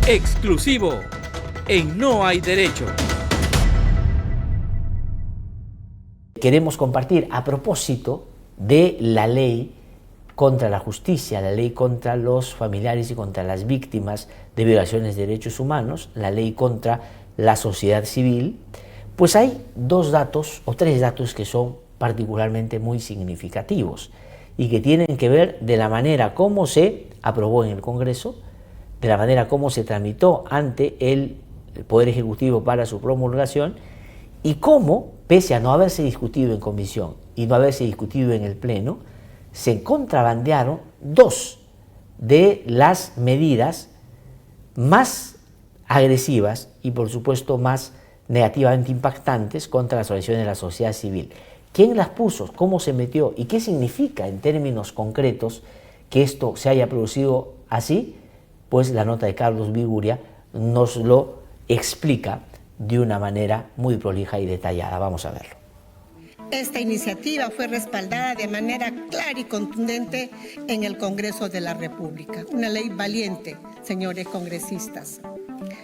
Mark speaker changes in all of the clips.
Speaker 1: Exclusivo en No Hay Derecho.
Speaker 2: Queremos compartir a propósito de la ley contra la justicia, la ley contra los familiares y contra las víctimas de violaciones de derechos humanos, la ley contra la sociedad civil, pues hay dos datos o tres datos que son particularmente muy significativos y que tienen que ver de la manera como se aprobó en el Congreso, de la manera como se tramitó ante el Poder Ejecutivo para su promulgación y cómo, pese a no haberse discutido en comisión y no haberse discutido en el Pleno, se contrabandearon dos de las medidas más agresivas y, por supuesto, más negativamente impactantes contra las organizaciones de la sociedad civil. ¿Quién las puso? ¿Cómo se metió? ¿Y qué significa en términos concretos que esto se haya producido así? Pues la nota de Carlos Viguria nos lo explica de una manera muy prolija y detallada. Vamos a verlo.
Speaker 3: Esta iniciativa fue respaldada de manera clara y contundente en el Congreso de la República. Una ley valiente, señores congresistas.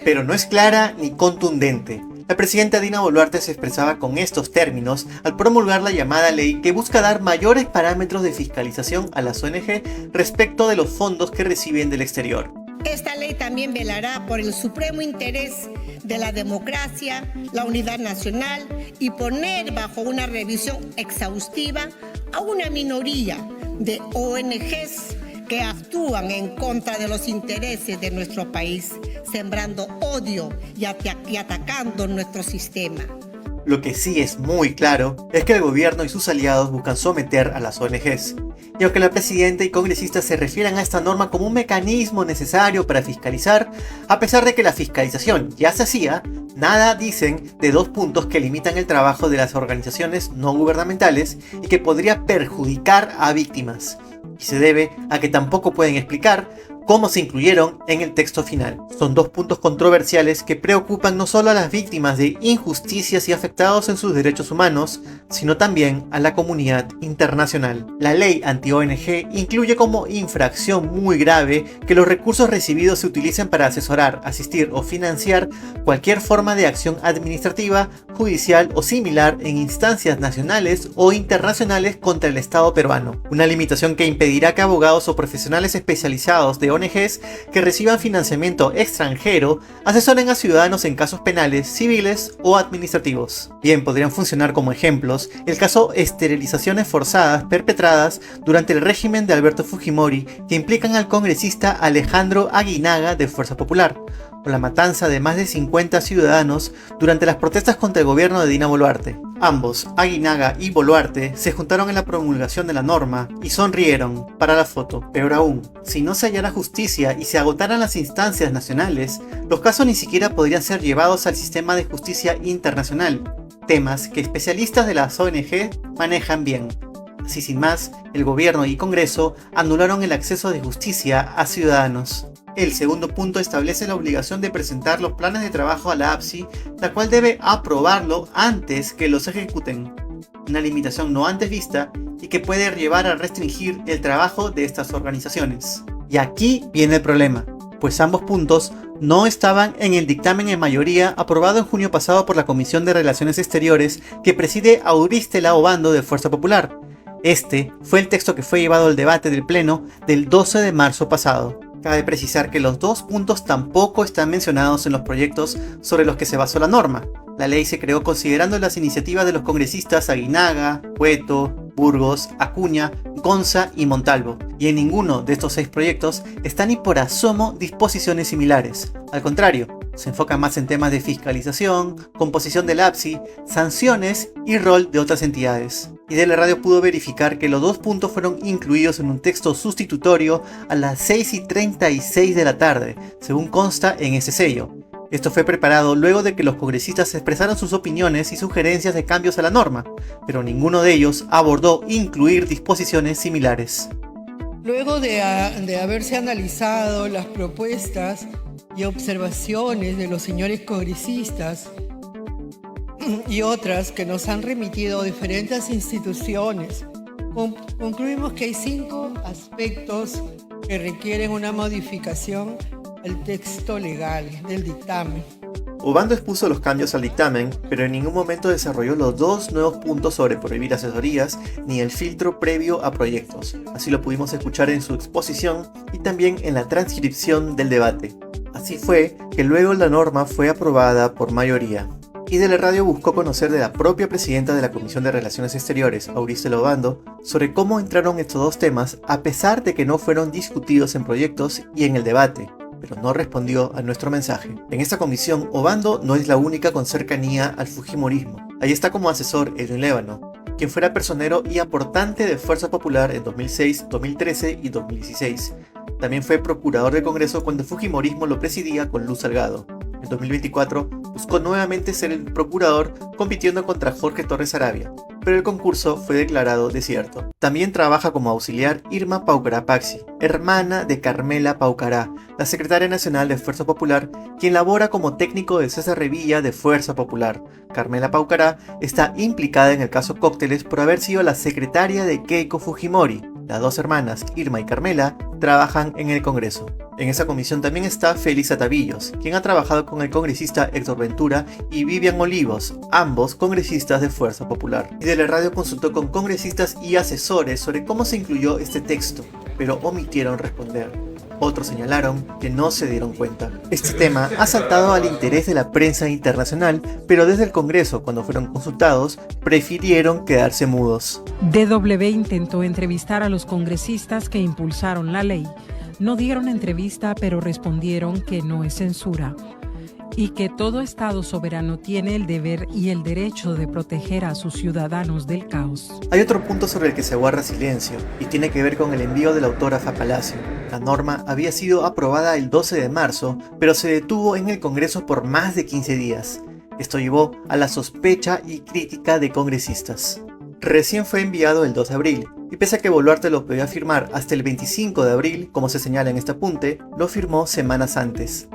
Speaker 4: Pero no es clara ni contundente. La presidenta Dina Boluarte se expresaba con estos términos al promulgar la llamada ley que busca dar mayores parámetros de fiscalización a las ONG respecto de los fondos que reciben del exterior.
Speaker 3: Esta ley también velará por el supremo interés de la democracia, la unidad nacional y poner bajo una revisión exhaustiva a una minoría de ONGs que actúan en contra de los intereses de nuestro país, sembrando odio y atacando nuestro sistema.
Speaker 4: Lo que sí es muy claro es que el gobierno y sus aliados buscan someter a las ONGs. Y aunque la presidenta y congresistas se refieran a esta norma como un mecanismo necesario para fiscalizar, a pesar de que la fiscalización ya se hacía, nada dicen de dos puntos que limitan el trabajo de las organizaciones no gubernamentales y que podría perjudicar a víctimas. Y se debe a que tampoco pueden explicar cómo se incluyeron en el texto final. Son dos puntos controversiales que preocupan no solo a las víctimas de injusticias y afectados en sus derechos humanos, sino también a la comunidad internacional. La ley anti-ONG incluye como infracción muy grave que los recursos recibidos se utilicen para asesorar, asistir o financiar cualquier forma de acción administrativa, judicial o similar en instancias nacionales o internacionales contra el Estado peruano. Una limitación que impedirá que abogados o profesionales especializados de ONGs que reciban financiamiento extranjero asesoren a ciudadanos en casos penales, civiles o administrativos. Bien, podrían funcionar como ejemplos el caso esterilizaciones forzadas perpetradas durante el régimen de Alberto Fujimori que implican al congresista Alejandro Aguinaga de Fuerza Popular, o la matanza de más de 50 ciudadanos durante las protestas contra el gobierno de Dina Boluarte. Ambos, Aguinaga y Boluarte, se juntaron en la promulgación de la norma y sonrieron para la foto. Peor aún, si no se hallara justicia y se agotaran las instancias nacionales, los casos ni siquiera podrían ser llevados al sistema de justicia internacional, temas que especialistas de las ONG manejan bien. Así sin más, el gobierno y Congreso anularon el acceso de justicia a ciudadanos. El segundo punto establece la obligación de presentar los planes de trabajo a la APSI, la cual debe aprobarlo antes que los ejecuten. Una limitación no antes vista y que puede llevar a restringir el trabajo de estas organizaciones. Y aquí viene el problema, pues ambos puntos no estaban en el dictamen en mayoría aprobado en junio pasado por la Comisión de Relaciones Exteriores que preside Auristela Obando de Fuerza Popular. Este fue el texto que fue llevado al debate del Pleno del 12 de marzo pasado. Cabe precisar que los dos puntos tampoco están mencionados en los proyectos sobre los que se basó la norma. La ley se creó considerando las iniciativas de los congresistas Aguinaga, Cueto, Burgos, Acuña, Gonza y Montalvo, y en ninguno de estos 6 proyectos están ni por asomo disposiciones similares. Al contrario, se enfoca más en temas de fiscalización, composición del APSI, sanciones y rol de otras entidades. IDL Radio pudo verificar que los dos puntos fueron incluidos en un texto sustitutorio a las 6:36 de la tarde, según consta en ese sello. Esto fue preparado luego de que los congresistas expresaron sus opiniones y sugerencias de cambios a la norma, pero ninguno de ellos abordó incluir disposiciones similares.
Speaker 5: Luego de haberse analizado las propuestas y observaciones de los señores congresistas y otras que nos han remitido diferentes instituciones, concluimos que hay 5 aspectos que requieren una modificación al texto legal del dictamen.
Speaker 4: Obando expuso los cambios al dictamen, pero en ningún momento desarrolló los dos nuevos puntos sobre prohibir asesorías ni el filtro previo a proyectos. Así lo pudimos escuchar en su exposición y también en la transcripción del debate. Así fue que luego la norma fue aprobada por mayoría. Y de la radio buscó conocer de la propia presidenta de la Comisión de Relaciones Exteriores, Auristela Obando, sobre cómo entraron estos dos temas a pesar de que no fueron discutidos en proyectos y en el debate, pero no respondió a nuestro mensaje. En esta comisión, Obando no es la única con cercanía al fujimorismo. Ahí está como asesor Edwin Lévano, quien fuera personero y aportante de Fuerza Popular en 2006, 2013 y 2016. También fue procurador del Congreso cuando el fujimorismo lo presidía con Luz Salgado. En 2024 buscó nuevamente ser el procurador compitiendo contra Jorge Torres Arabia, pero el concurso fue declarado desierto. También trabaja como auxiliar Irma Paucará Paxi, hermana de Carmela Paucará, la secretaria nacional de Fuerza Popular, quien labora como técnico de César Revilla de Fuerza Popular. Carmela Paucará está implicada en el caso Cócteles por haber sido la secretaria de Keiko Fujimori. Las dos hermanas, Irma y Carmela, trabajan en el Congreso. En esa comisión también está Felisa Tabillos, quien ha trabajado con el congresista Héctor Ventura y Vivian Olivos, ambos congresistas de Fuerza Popular. Y de la radio consultó con congresistas y asesores sobre cómo se incluyó este texto, pero omitieron responder. Otros señalaron que no se dieron cuenta. Este tema ha saltado al interés de la prensa internacional, pero desde el Congreso, cuando fueron consultados, prefirieron quedarse mudos.
Speaker 6: DW intentó entrevistar a los congresistas que impulsaron la ley. No dieron entrevista, pero respondieron que no es censura y que todo Estado soberano tiene el deber y el derecho de proteger a sus ciudadanos del caos.
Speaker 4: Hay otro punto sobre el que se guarda silencio, y tiene que ver con el envío de la autógrafa a Palacio. La norma había sido aprobada el 12 de marzo, pero se detuvo en el Congreso por más de 15 días. Esto llevó a la sospecha y crítica de congresistas. Recién fue enviado el 2 de abril, y pese a que Boluarte lo podía firmar hasta el 25 de abril, como se señala en este apunte, lo firmó semanas antes.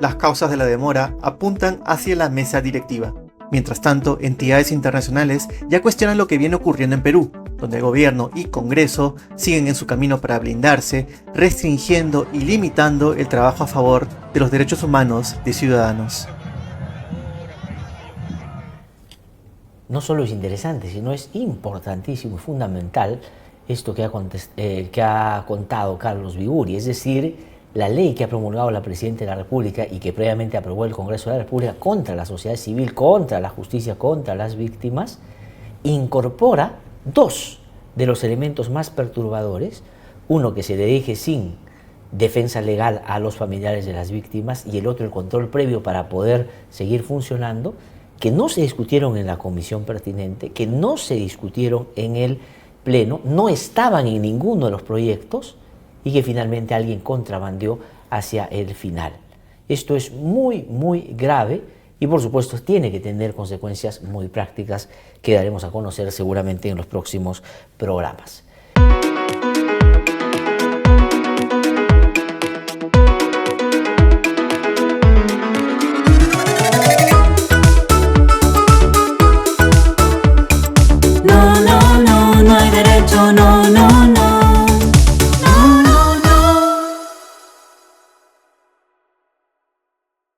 Speaker 4: Las causas de la demora apuntan hacia la mesa directiva. Mientras tanto, entidades internacionales ya cuestionan lo que viene ocurriendo en Perú, donde el gobierno y Congreso siguen en su camino para blindarse, restringiendo y limitando el trabajo a favor de los derechos humanos de ciudadanos.
Speaker 2: No solo es interesante, sino es importantísimo y fundamental esto que ha contado Carlos Biguri, es decir, la ley que ha promulgado la Presidenta de la República y que previamente aprobó el Congreso de la República contra la sociedad civil, contra la justicia, contra las víctimas, incorpora dos de los elementos más perturbadores, uno que se dirige sin defensa legal a los familiares de las víctimas y el otro el control previo para poder seguir funcionando, que no se discutieron en la comisión pertinente, que no se discutieron en el Pleno, no estaban en ninguno de los proyectos y que finalmente alguien contrabandeó hacia el final. Esto es muy, muy grave y por supuesto tiene que tener consecuencias muy prácticas que daremos a conocer seguramente en los próximos programas.